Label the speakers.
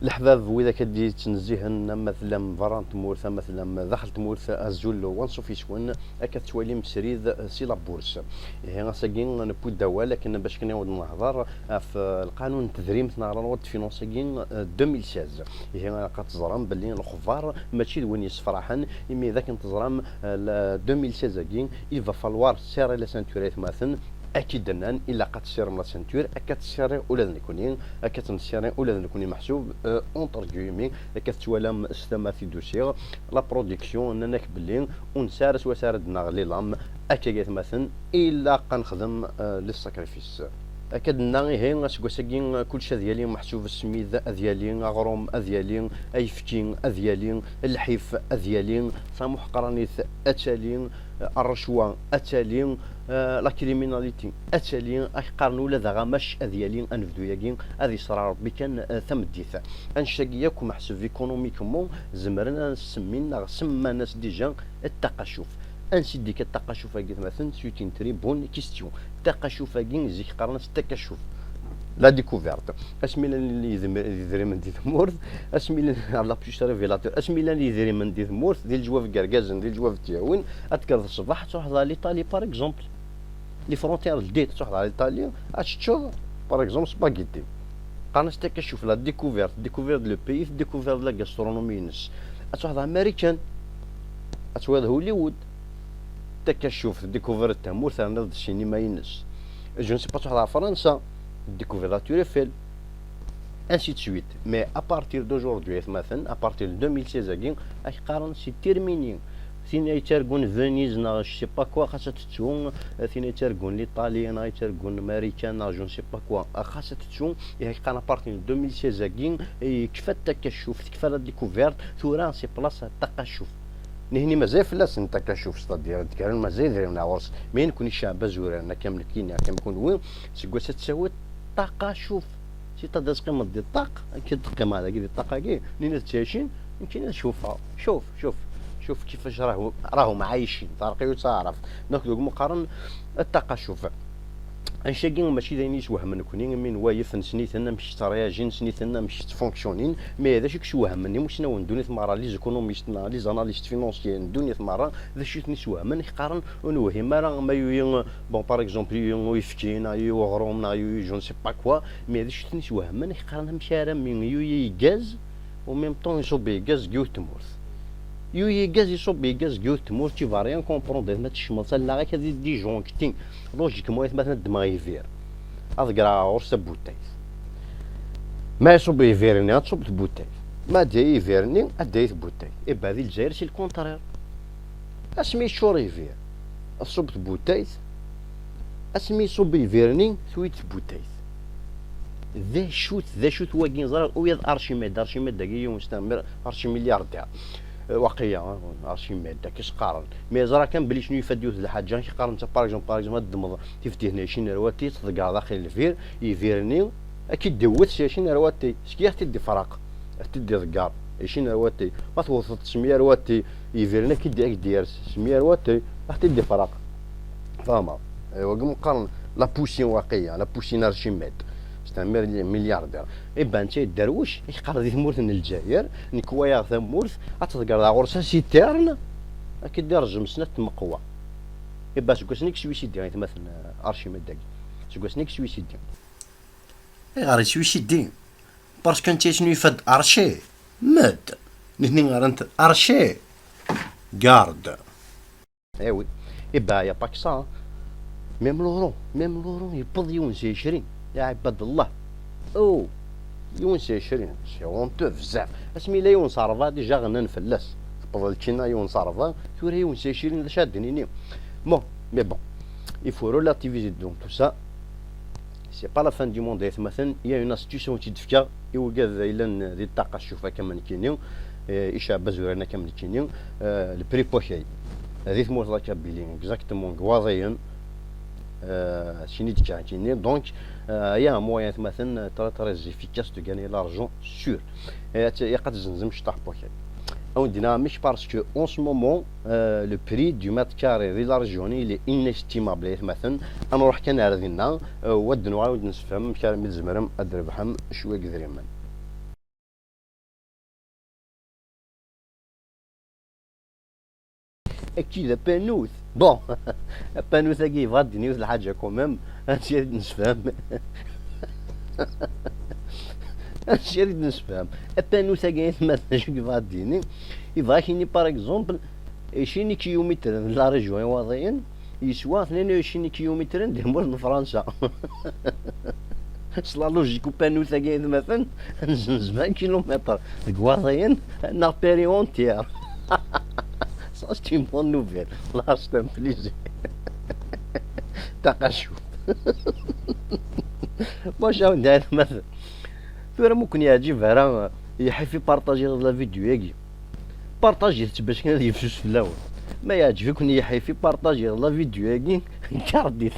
Speaker 1: الحباب واذا كدي تنزيهن مثلا فران تمورث مثلا داخل تمورث ازول وانسو في شوان كتولي مسريد سي لابورس هي غاساكين نبو الدواء لكن باش كنعاود نهضر في القانون التدريم تاع لا فينونسيين 2016 هي كتزرم باللي الخبار ماشي وين يصفرحن مي اذا كنت تزرم 2016 il va falloir serrer la ceinture مثلا اكيد ان الا كتسير من لا سنتور كتسيري ولا نكونين كتنسيري ولا نكوني محسوب اونتر كيومي كتوالى استما في دوسيغ لا برودكسيون انك بلي ونسارس وساردنا غلي لام اكيد مثلا الا كنخدم لي ساكريفيس اكاد هي سكوساكين كلشي ديالي محسوب السميد ديالي غروم ديالي ايفتين ديالي الحيف ديالي سامح قرانيث اتالين الرشوه اتالين لا كريميناليتي اتالين اقارن ولا ذا ماش ديالي انفدو ياكين هذه صرا ربي كان ثمديث انشاكياكم محسوب ايكونوميكمون زمرنا نسمينا سما ناس ديجا التقشف انسي ديك التقشف كيف مثلا سوتين تري بون كيستيون التقشف كين زيك قرنس التكشف لا ديكوفيرت اسميلا اللي يدري من دي ثمورث اسميلا لا بيش ريفيلاتور اسميلا اللي يدري من دي ثمورث ديال الجواف كركازن ديال الجواف تياون اتكرد الصباح تروح ليطالي باغ اكزومبل لي فرونتيير الجديد تروح لإيطاليا اتشوف باغ اكزومبل سباغيتي قرنس التكشف لا ديكوفيرت لو بيي ديكوفيرت لا غاسترونومي نس تروح امريكان اتواد هوليوود تكشف ديكوفر التمور ثاني السينما ينس جو نسي با تروح فرنسا ديكوفر لا تور ايفيل انسي تسويت مي ابارتير دوجوردي مثلا ابارتير 2016 كين اش قارن سي تيرميني ثين يترقون فينيز نا سي با كوا خاصها تتسون ثين يترقون ليطاليا نا يترقون امريكان نا جو نسي با كوا خاصها تتسون هي قان ابارتير 2016 كين كفى التكشف كفى لا ديكوفيرت ثورا سي بلاصه التقشف نهني مازال فلاس انت كشوف ستادير كان مازال درنا عرس ما يكون الشعب زورنا كامل كينا كم يكون وين سكوا تسوي طاقه شوف سي تدز قيمه ديال الطاق كي القيمه هذا ديال الطاقه كي نين تشاشين يمكن نشوفها شوف كيفاش راهم عايشين طارقي تعرف ناخذ مقارن الطاقه شوف انشاكين ماشي داينيش وهم نكونين من وايف نسنيتنا مش ترياجين نسنيتنا مش تفونكسيونين مي هذا شي وهم مش نو ندوني ثماره لي زيكونوميستنا لي زاناليست فينونسيير ندوني ثماره ذا شي نسوا من يقارن ونوهم راه ما يو بون باغ اكزومبل يو يفكينا يو غرومنا يو جو نسي با كوا مي هذا شي نسوا من يقارن مشارا من يو غاز و ميم طون يصوب غاز كيو تمورث يو غاز يصوب غاز كيو تمورث تي فاريان كومبروندر ما تشمل لا غير هذه دي جونكتين لوجيك مويت مثلا دماغ يفير اذكر عرس بوتاي ما يصوب يفيرني تصوب بوتاي ما داي يفيرني اداي بوتاي ايبا هذه الجزائر سي الكونترير اسمي شور يفير صوب بوتاي اسمي صوب يفيرني ثويت بوتاي ذا شوت واكين زرا ويا ارشيميد داكي مستمر ارشيميلياردير واقيا ارشيميد كيش قارن مي زرا كان بلي شنو يفديو الحاجه كي قارن انت باغ اكزومبل الدمض تفتي هنا شي نرواتي تصدق داخل الفير يفيرني اكيد دوت شي نرواتي شكي تدي فرق تدي ذكار شي نرواتي ما توصل 900 رواتي يفيرني كي دير 900 رواتي راح تدي فرق فاهمه ايوا مقارن لا بوسين واقيه لا بوسين ارشيميد ملياردير ايبا انت الدرويش يقرا دي ثمورث من الجزائر نكوايا ثمورث اتذكر غورسا سي تيرن اكيد دير جمسنا تمقوا ايبا سكوسنيك سويسيدي مثلا ارشيميد داك سكوسنيك سويسيدي غير سويسيدي باسكو انت شنو يفد ارشي مد نهني غير ارشي غارد ايوي ايبا يا باكسان ميم لورون يبض يونس 20 يا عباد الله او يونس 20 سي هونتو بزاف اسمي لا يونس 4 ديجا غنى نفلس فضل كينا يونس 4 ثوري يونس 20 شادنيني بون مي بون il faut relativiser donc tout ça c'est pas la fin du monde مثلا il y a une institution تدفكا يوجد الا دي الطاقه الشوفه كما كاينين اشعه بزورنا كما كاينين البري بوشي هذه ثمور لا كابيلين اكزاكتومون كوازيين شيني تشاكيني دونك يا موان مثلا ترى افيكاس دو غاني لارجون سور يقد زنزم شطح بوكي او ديناميك باسكو اون سو مومون لو بري دو متر كاري دي لا ريجيون لي انستيمابل مثلا انا نروح كان ردينا ودنوا ود نسفهم كامل زمرم ادربحم شويه قدريمان اكيد بانوث بون. بانوث كي يبغى ديني الحاجه كوميم هادشي اللي نفهم. هادشي اللي نفهم. بانوث كاين مثلا شو يبغى ديني يبغى كيني باغ اكزومبل 20 كيلومتر من لا ريجيون واضيين يسوى 22 كيلومتر ندير من فرنسا. لا لوجيك بانوثا كاين مثلا 70 كيلومتر كواضيين نا بيريون تيار. Ça, c'est une bonne nouvelle. Là, c'est un plaisir. تقشف. واش ندير مثلا ثورة ممكن يعجبها راه يحب يبارطاجي لا فيديو ياكي بارطاجي باش كان يفشوش في الاول ما يعجبك يحب يبارطاجي لا فيديو ياكي كاردي